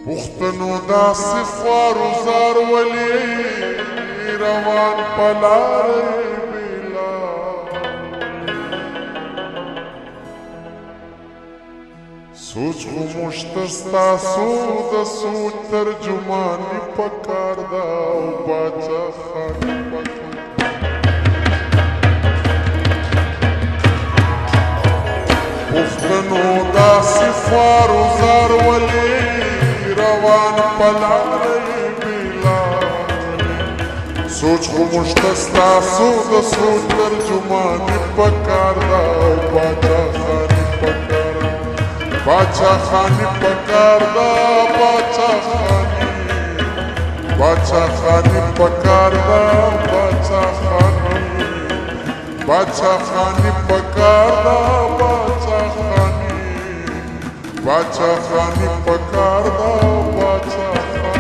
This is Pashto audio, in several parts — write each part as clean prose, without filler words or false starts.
پښتنو داسې خوارو زار ولې روان په لارې بېلا سوچ خو موږ ته ستاسو د سوچ ترجماني پکار ده او باچا خاني پکار پښتنو داسې خوارو زار ولې روان په لارې بېلا سوچ خو موږ ته ستاسو د سوچ ترجماني پکار ده او باچا خاني پکار ده باچا خاني پکار ده باچا خاني پکار ده باچا خاني باچا خاني پکار ده باچا خاني پکار ده باچا خاني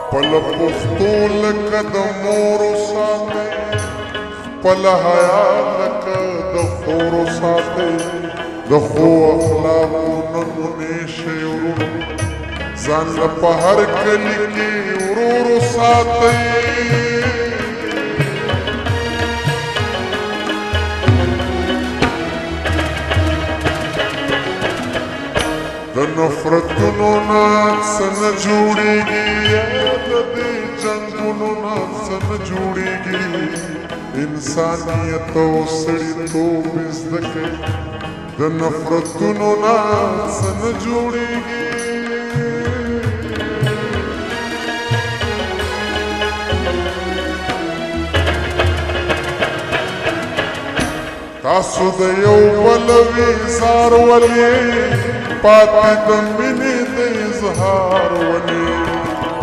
خپل پښتو لکه د مورو ساتئ خپل حیا لکه د خورو ساتئ د ښو اخلاقو نمونې شئ ورونو ځان له په هر کلي کې ورورو ساتئ د نفرتونو نه څه نه جوړېږي د دې جنګونو نه څه نه جوړېږي انسانیت او سړیتوب زده کړئ د نفرتونو نه څه نه جوړېږي تاسو د یو بل ویزار ولې پاتې د مینې د اظهار ولې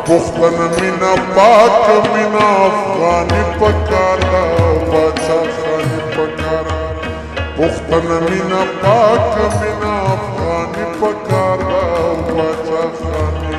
پښتنه مینه پاکه مینه افغاني پکار ده باچا خاني پکار ده پښتنه مینه پاکه مینه افغاني پکار ده باچا خاني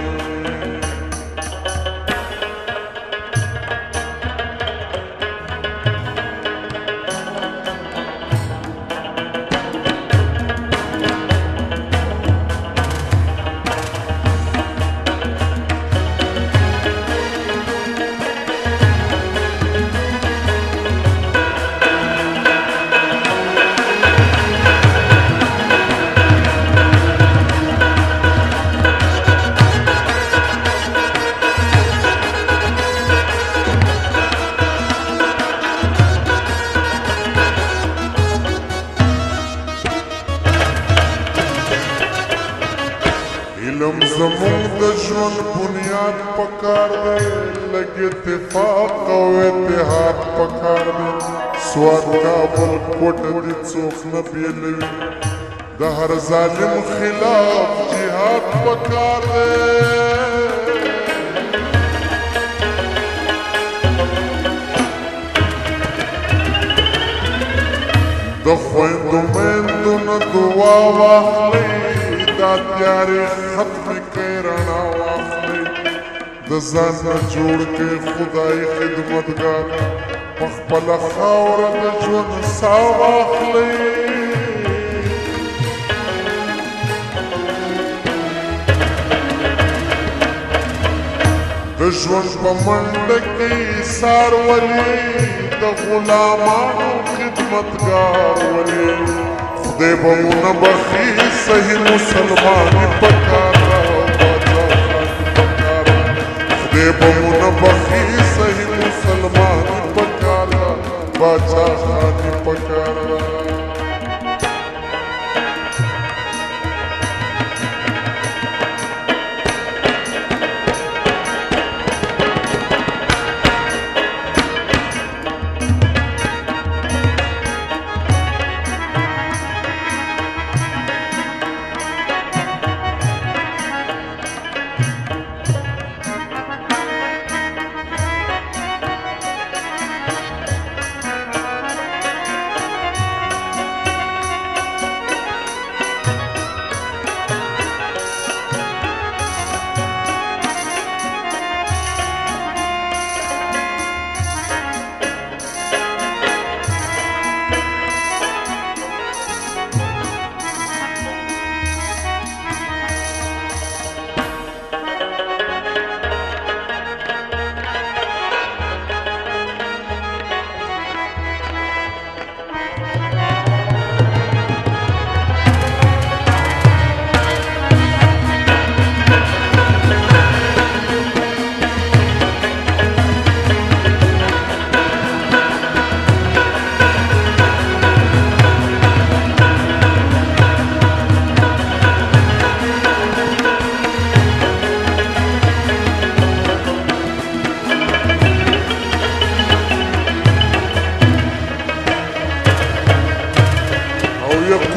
علم زموږ د ژوند بنیاد پکار دی لږ اتفاق او اتحاد پکار دی سواد کابل کوټه دې څوک نه بیلوي د هر ظالم خلاف جهاد پکار دی د خویندو میندو نه دعا واخلئ دا تیارې ختمې کړئ رڼا واخلئ د ځان نه جوړ کړئ خدای خدمتګار په خپله خاوره د ژوند ساه واخلئ د ژوند په منډه کې ایثار ولې د غلامانو خدمتګار ولې خدای به مو نه بخي صحیح مسلماني پکار ده باچا خاني پکار ده خدای به مو نه بخي صحیح مسلماني پکار ده باچا خاني پکار ده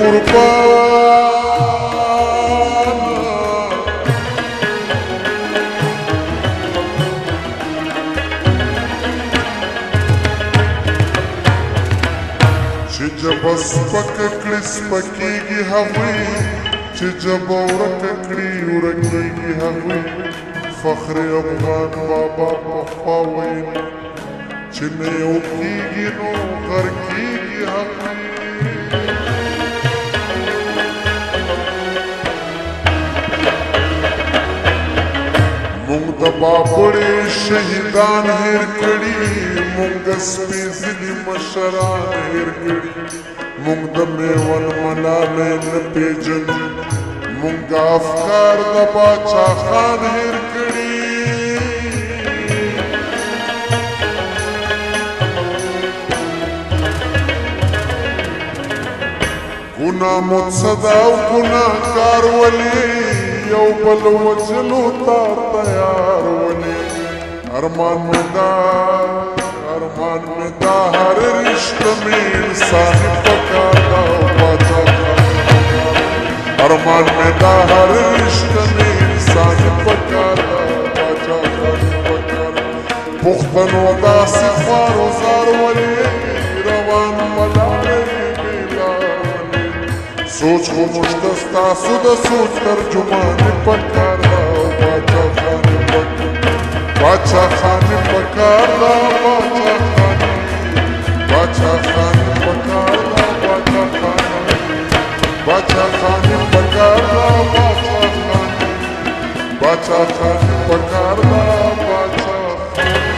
قربان چې جب سپک کړي سپکېږي هغوی چې جب ورک کړي ورکېږي هغوی فخر افغان بابا پخوا ویل چې نه یو کېږي نو غر کېږي هغوی مونږ د بابړې شهیدان هېر کړي مونږ سپېڅلي مشران هېر کړي مونږ د میوند ملالۍ نه پېژنو مونږ افکار د باچا خان هېر کړي ګناه مو څه ده او ګناهګار ولې یو بل وجلو ته تیار ولې ارمان مې دا هر رشته مې انسان پکار دا باچا ارمان مې دا هر رشته مې انسان پکار دا باچا پکار پښتنو داسې خوار و زار ولې روان ملالۍ سوچ خو موږ ته ستاسو د سوچ ترجمان پکار دا باچا خان باچا خان پکار دا باچا خان پکار دا باچا خان پکار دا باچا خان پکار دا باچا خان